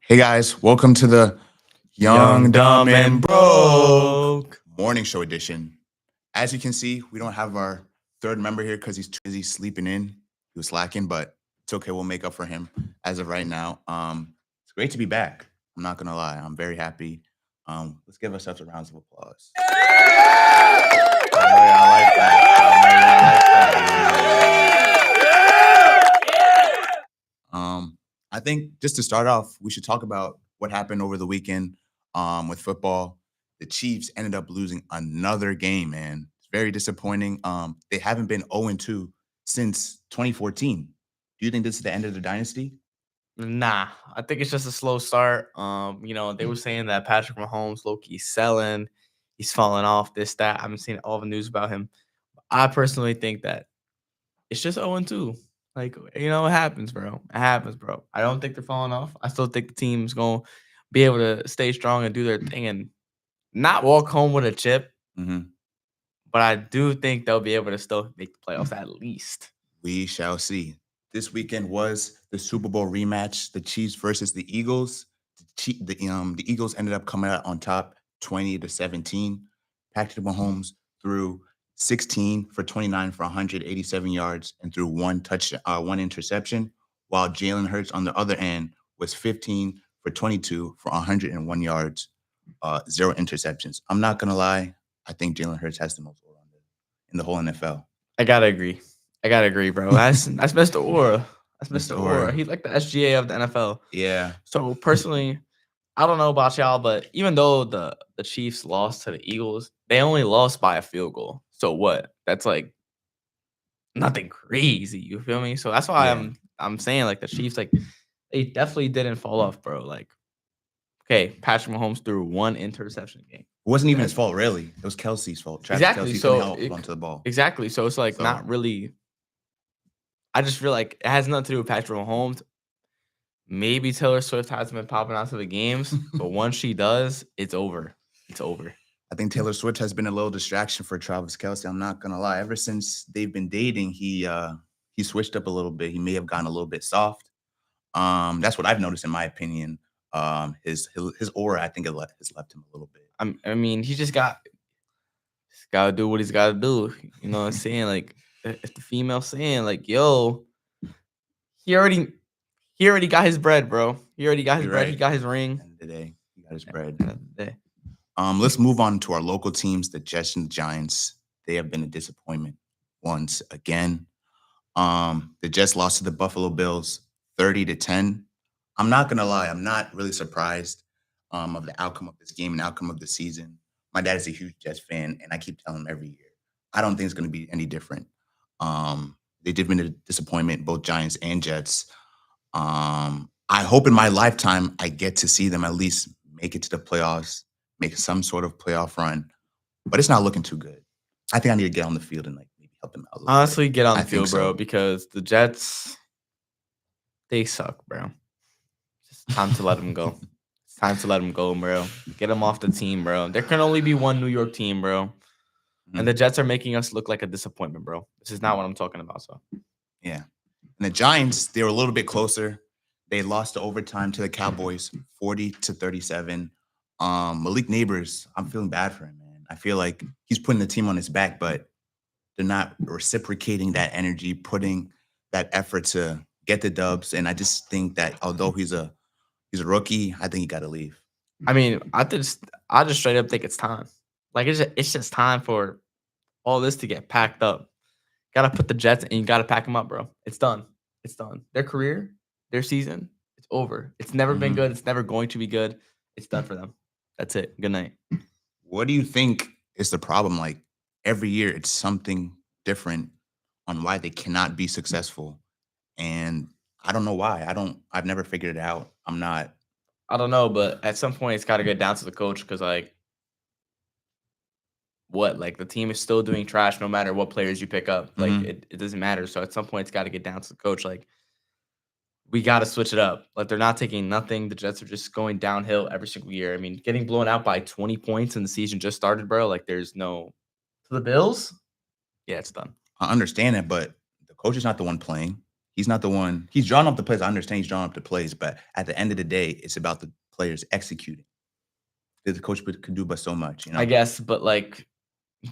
Hey guys, welcome to the Young, Dumb, and Broke morning show edition. As you can see, we don't have our third member here because he's too busy sleeping in. He was slacking, but it's okay. We'll make up for him as of right now. It's great to be back. I'm not gonna lie. I'm very happy. Let's give ourselves a round of applause. I know y'all like that. I think just to start off, we should talk about what happened over the weekend with football. The Chiefs ended up losing another game, man. It's very disappointing. They haven't been 0-2 since 2014. Do you think this is the end of the dynasty? Nah, I think it's just a slow start. They were saying that Patrick Mahomes low-key selling, he's falling off, this, that. I've been seeing all the news about him. I personally think that it's just 0-2. Like, it happens, bro. It happens, bro. I don't think they're falling off. I still think the team's gonna be able to stay strong and do their thing and not walk home with a chip. Mhm. But I do think they'll be able to still make the playoffs at least. We shall see. This weekend was the Super Bowl rematch, the Chiefs versus the Eagles. The Eagles ended up coming out on top 20-17. Patrick Mahomes threw 16 for 29 for 187 yards and threw one interception, while Jalen Hurts on the other end was 15 for 22 for 101 yards, zero interceptions. I'm not gonna lie, I think Jalen Hurts has the most aura in the whole NFL. I gotta agree, bro. That's Mr. Aura. That's Mr. Mr. Aura. Aura. He's like the SGA of the NFL. Yeah. So personally, I don't know about y'all, but even though the Chiefs lost to the Eagles, they only lost by a field goal. So what? That's like nothing crazy. You feel me? So that's why Yeah. I'm saying like the Chiefs, like they definitely didn't fall off, bro. Like, okay, Patrick Mahomes threw one interception game. It wasn't even his fault, really. It was Kelsey's fault. Travis Exactly. Kelce So couldn't hold onto the ball. exactly. So it's like So- not really. I just feel like it has nothing to do with Patrick Mahomes. Maybe Taylor Swift hasn't been popping out to the games, but once she does, it's over. It's over. I think Taylor Swift has been a little distraction for Travis Kelce. I'm not gonna lie. Ever since they've been dating, he switched up a little bit. He may have gotten a little bit soft. That's what I've noticed, in my opinion. His aura, I think, has left him a little bit. I mean, he just got to do what he's got to do. You know what I'm saying? Like, if the female saying like, "Yo, he already got his bread, bro. He already got his You're bread. right. He got his At ring." the end of the day, he got his bread. End of the day. Let's move on to our local teams, the Jets and the Giants. They have been a disappointment once again. The Jets lost to the Buffalo Bills 30-10. I'm not gonna lie, I'm not really surprised of the outcome of this game and outcome of the season. My dad is a huge Jets fan, and I keep telling him every year. I don't think it's gonna be any different. They did been a disappointment, both Giants and Jets. I hope in my lifetime I get to see them at least make it to the playoffs, make some sort of playoff run, but it's not looking too good. I think I need to get on the field and like maybe help them out a little Honestly, bit. get on I the field, think bro, so. because the Jets, they suck, bro. It's time to let them go. It's time to let them go, bro. Get them off the team, bro. There can only be one New York team, bro. And the Jets are making us look like a disappointment, bro. This is not what I'm talking about. So, Yeah. And the Giants, they were a little bit closer. They lost to overtime to the Cowboys 40-37. Malik Neighbors, I'm feeling bad for him, man. I feel like he's putting the team on his back, but they're not reciprocating that energy, putting that effort to get the dubs. And I just think that although he's a rookie, I think he got to leave. I mean, I just straight up think it's time. Like it's just time for all this to get packed up. Gotta put the Jets and you gotta pack them up, bro. It's done. It's done. Their career, their season, it's over. It's never been good. It's never going to be good. It's done for them. That's it. Good night. What do you think is the problem? Like every year, it's something different on why they cannot be successful. And I don't know why. I've never figured it out. I don't know, but at some point it's gotta get down to the coach because like what? Like the team is still doing trash no matter what players you pick up. Like it doesn't matter. So at some point it's gotta get down to the coach. Like we got to switch it up. Like they're not taking nothing. The Jets are just going downhill every single year. I mean, getting blown out by 20 points and the season just started, bro. Like there's no to the Bills. Yeah, it's done. I understand it, but the coach is not the one playing. He's not the one. He's drawing up the plays. I understand he's drawing up the plays, but at the end of the day, it's about the players executing. The coach could do but so much, I guess, but like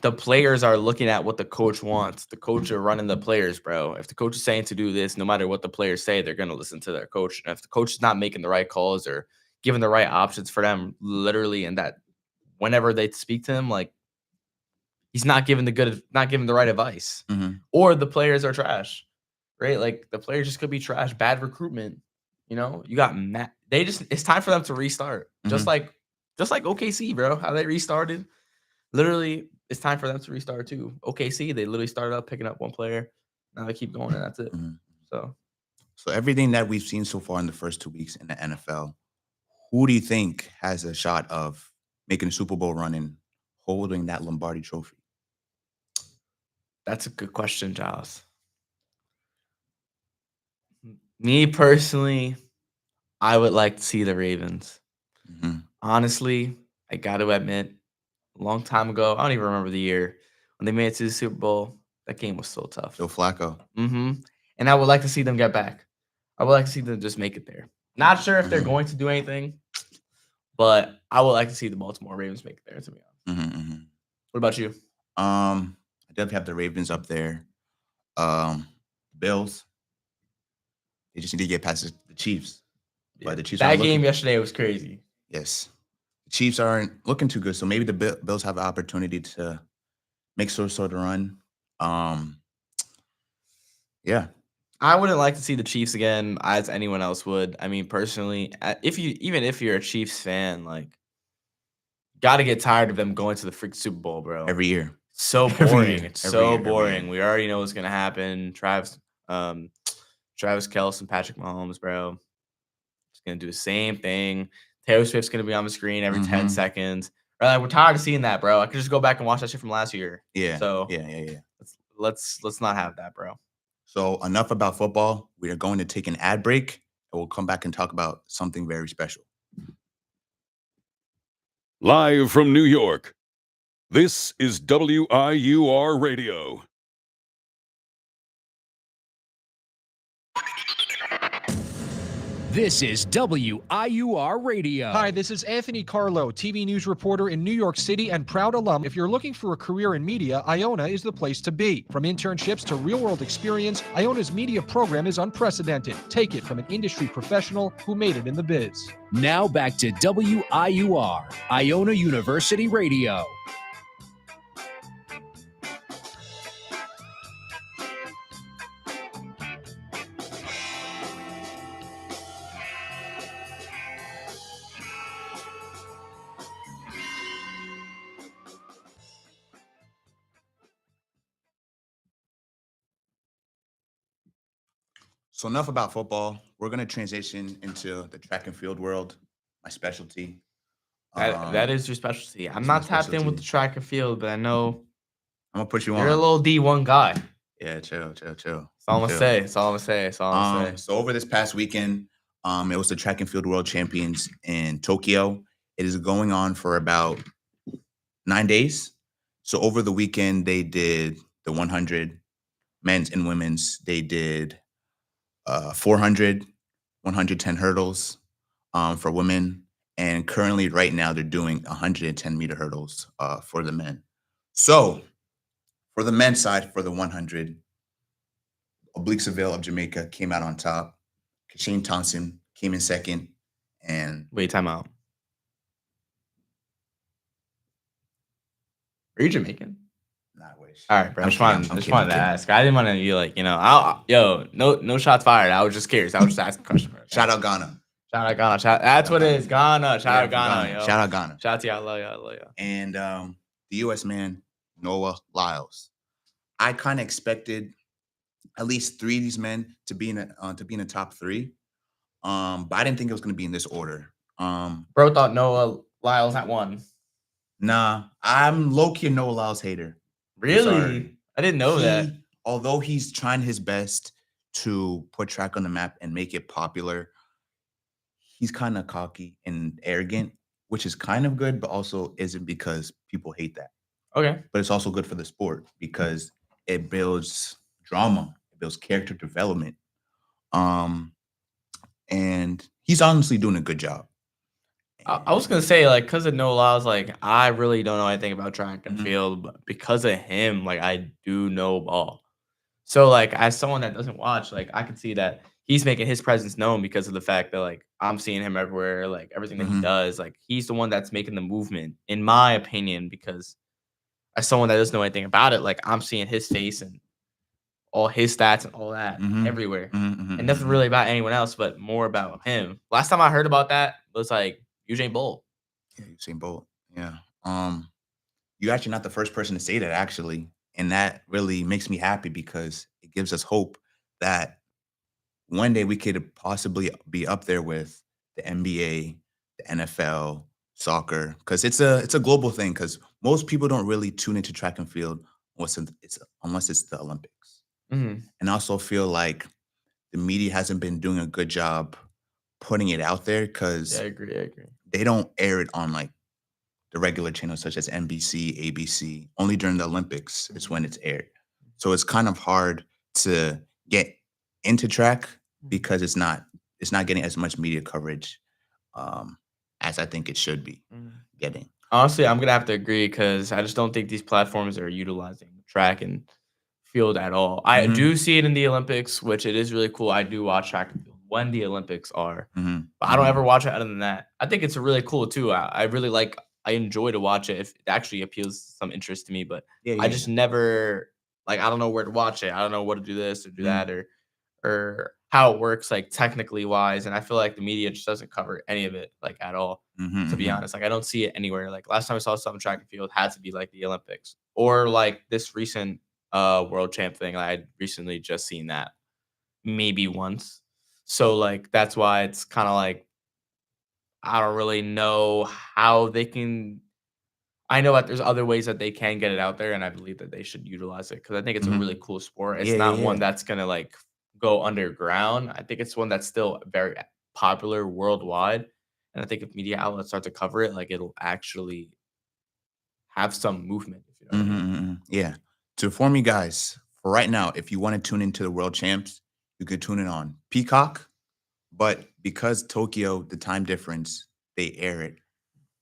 the players are looking at what the coach wants. The coach are running the players, bro. If the coach is saying to do this, no matter what the players say, they're going to listen to their coach. And if the coach is not making the right calls or giving the right options for them, literally, and that whenever they speak to him, like he's not giving the right advice, Mhm. or the players are trash, right? Like the players just could be trash, bad recruitment. You got it's time for them to restart, Mhm. just like OKC, bro. How they restarted. Literally, it's time for them to restart too. OKC, they literally started up picking up one player. Now they keep going, and that's it. Mhm. So So everything that we've seen so far in the first 2 weeks in the NFL, who do you think has a shot of making a Super Bowl run and holding that Lombardi trophy? that's a good question, Giles. Me personally, I would like to see the Ravens. Mhm. Honestly, I got to admit, a long time ago, I don't even remember the year when they made it to the Super Bowl. That game was so Joe tough. Flacco. And I would like to see them get back. I would like to see them just make it there. Not sure if they're Mhm. going to do anything, but I would like to see the Baltimore Ravens make it there, to be honest. Mhm, mhm. What about you? I definitely have the Ravens up there. Um, Bills. They just need to get past the Chiefs, Yeah. but the Chiefs That aren't game looking. yesterday was crazy. Yes, the Chiefs aren't looking too good. So maybe the Bills have an opportunity to make sort of run. Um, yeah. I wouldn't like to see the Chiefs again, as anyone else would. I mean, personally, if you're a Chiefs fan, like, got to get tired of them going to the freak Super Bowl, bro. Every year. So Every boring. year. It's Every so year. Every boring. year. We already know what's gonna happen. Um, Travis Kelce and Patrick Mahomes, bro. It's gonna do the same thing. Taylor Swift's gonna be on the screen every 10 Mhm. seconds. Like, we're tired of seeing that, bro. I could just go back and watch that shit from last year. Yeah. So Yeah. Yeah. Yeah. let's not have that, bro. So enough about football. We are going to take an ad break, and we'll come back and talk about something very special. Live from New York, this is WIUR Radio. This is WIUR Radio. Hi, this is Anthony Carlo, TV news reporter in New York City and proud alum. If you're looking for a career in media, Iona is the place to be. From internships to real-world experience, Iona's media program is unprecedented. Take it from an industry professional who made it in the biz. Now back to WIUR, Iona University Radio. So enough about football. We're going to transition into the track and field world, my specialty. That is your specialty. I'm is my not tapped in with the specialty. track and field, but I know I'm gonna put you you're a on. little D1 guy. That's Yeah, chill. all I'm gonna Chill. say. That's all I'm gonna say. That's all I'm gonna say. So over this past weekend, it was the track and field world champions in Tokyo. It is going on for about 9 days. So over the weekend, they did the 100 men's and women's. They did 400, 110 hurdles for women. And currently, right now, they're doing 110-meter hurdles for the men. So for the men's side, for the 100, Oblique Seville of Jamaica came out on top. Kashane Thompson came in second. And Wait, time out. Are you Jamaican? I wish. All right, bro. I'm Just kidding, wanted, I'm just kidding, I'm wanted to kidding. ask. I didn't want to be like, no shots fired. I was just curious. I was just asking a question. Shout out Ghana. Shout out Ghana. That's what it is. Ghana. Shout Yeah, out Ghana. Yo. Shout out Ghana. Shout out to you. I love you. I love you. And the U.S. man, Noah Lyles. I kind of expected at least 3 of these men to be in the top 3. But I didn't think it was going to be in this order. Bro thought Noah Lyles had won. Nah, I'm low-key a Noah Lyles hater. Really? Sorry. I didn't know that. Although he's trying his best to put track on the map and make it popular, he's kind of cocky and arrogant, which is kind of good, but also isn't, because people hate that. Okay. But it's also good for the sport because it builds drama, it builds character development. Um, and he's honestly doing a good job. I was gonna say, like, because of no laws, like, I really don't know anything about track and Mhm. field, but because of him, like, I do know ball. So, like, as someone that doesn't watch, like, I can see that he's making his presence known because of the fact that, like, I'm seeing him everywhere, like, everything that he Mhm. does, like, he's the one that's making the movement, in my opinion, because as someone that doesn't know anything about it, like, I'm seeing his face and all his stats and all that Mhm. everywhere. Mhm, mhm, And nothing mhm. really about anyone else, but more about him. Last time I heard about that was like Usain Bolt. Yeah, Usain Bolt. Yeah. You're actually not the first person to say that, actually, and that really makes me happy because it gives us hope that one day we could possibly be up there with the NBA, the NFL, soccer, because it's a global thing. Because most people don't really tune into track and field unless it's the Olympics. Mhm. And I also feel like the media hasn't been doing a good job putting it out there Yeah, I because agree. I agree. they don't air it on like the regular channels such as NBC, ABC. Only during the Olympics is when it's aired. So it's kind of hard to get into track because it's not getting as much media coverage um, as I think it should be Mhm. getting. Honestly, I'm gonna have to agree because I just don't think these platforms are utilizing track and field at all. I Mhm, do see it in the Olympics, which it is really cool. I do watch track and field when the Olympics are, mhm, but I don't ever mhm. watch it other than that. I think it's really cool too. I really like. I enjoy to watch it if it actually appeals some interest to me, but Yeah, I yeah, just yeah. never like. I don't know where to watch it. I don't know what to do this or do Mhm, that or how it works like technically wise. And I feel like the media just doesn't cover any of it like at all. mhm, To be mhm. honest, like I don't see it anywhere. Like last time I saw something track and field had to be like the Olympics or like this recent world champ thing. I recently just seen that maybe once. So like that's why it's kind of like I don't really know how they can. I know that there's other ways that they can get it out there, and I believe that they should utilize it because I think it's a really Mhm. cool sport. It's Yeah, yeah, not one yeah. that's gonna like go underground. I think it's one that's still very popular worldwide, and I think if media outlets start to cover it, like it'll actually have some movement. If you know what I Mhm, mean. mhm, mhm. Yeah. To inform you guys, for right now, if you want to tune into the World Champs, you could tune in on Peacock. But because Tokyo, the time difference, they air it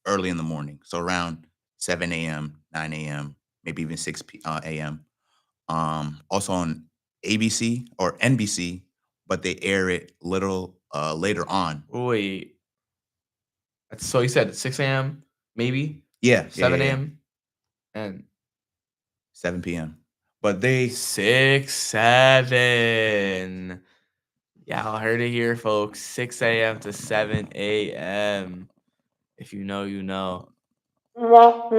early in the morning, so around 7 a.m., 9 a.m., maybe even 6 a.m. Also on ABC or NBC, but they air it little later on. Wait, so you said 6 a.m. maybe Yeah, yeah, yeah, 7 yeah. a.m. and 7 p.m. But they 6, 7. Yeah, I heard it here, folks. 6 a.m. to 7 a.m. If you know, you know. that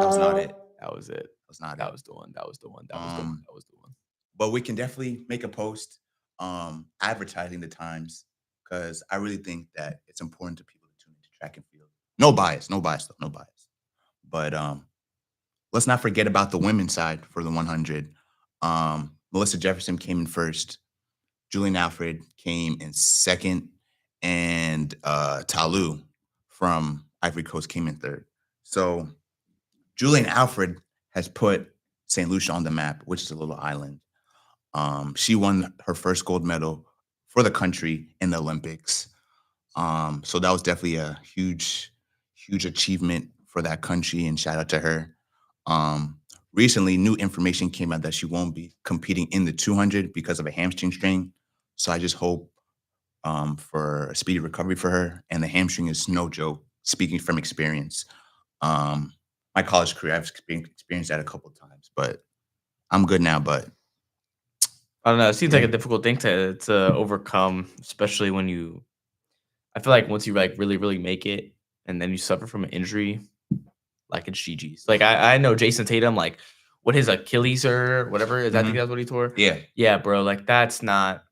was not it. That was it. That was not That it. was the one. That was the one. That was the one. Um, That was the one. but we can definitely make a post advertising the times because I really think that it's important to people to tune into track and field. No bias, no bias, though, no bias. But let's not forget about the women's side for the 100. Melissa Jefferson came in first. Julian Alfred came in second, and Talu from Ivory Coast came in third. So Julian Alfred has put St. Lucia on the map, which is a little island. She won her first gold medal for the country in the Olympics. So that was definitely a huge achievement for that country, and shout out to her. Um, Recently, new information came out that she won't be competing in the 200 because of a hamstring strain. So I just hope for a speedy recovery for her. And the hamstring is no joke. Speaking from experience, my college career, I've experienced that a couple of times, but I'm good now. But I don't know. It seems like yeah, a difficult thing to overcome, especially when you. I feel like once you like really make it, and then you suffer from an injury, like it's GG's. Like I know Jason Tatum, like what his Achilles or whatever is. I think mhm, that's what he tore. yeah. Yeah, bro. Like that's not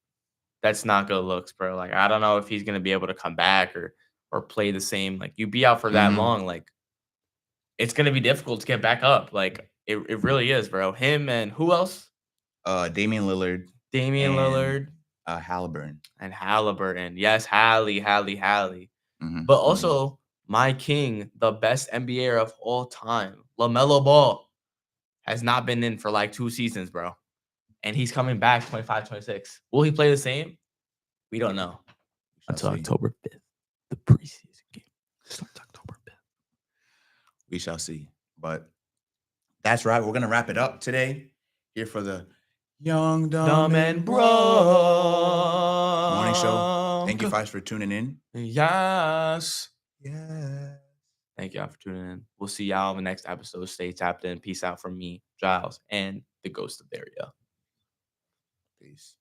good looks, bro. Like I don't know if he's gonna be able to come back or play the same. Like you be out for that Mhm. long, like it's gonna be difficult to get back up. Like it really is, bro. Him and who else? Damian Lillard Damian and Lillard Halliburton. and Halliburton. Yes, Hallie. Mhm, But mhm. also my king, the best NBA of all time, LaMelo Ball, has not been in for like 2 seasons, bro. and he's coming back 25, 26. Will he play the same? We don't know shall until see. October 5th. The preseason game starts October 5th. We shall see. But that's right. We're gonna wrap it up today here for the Young, Dumb, and Broke morning show. Thank you guys for tuning in. Yes. Yeah. Thank y'all for tuning in. We'll see y'all in the next episode. Stay tapped in. Peace out from me, Jiles, and the ghost of Daria. Peace.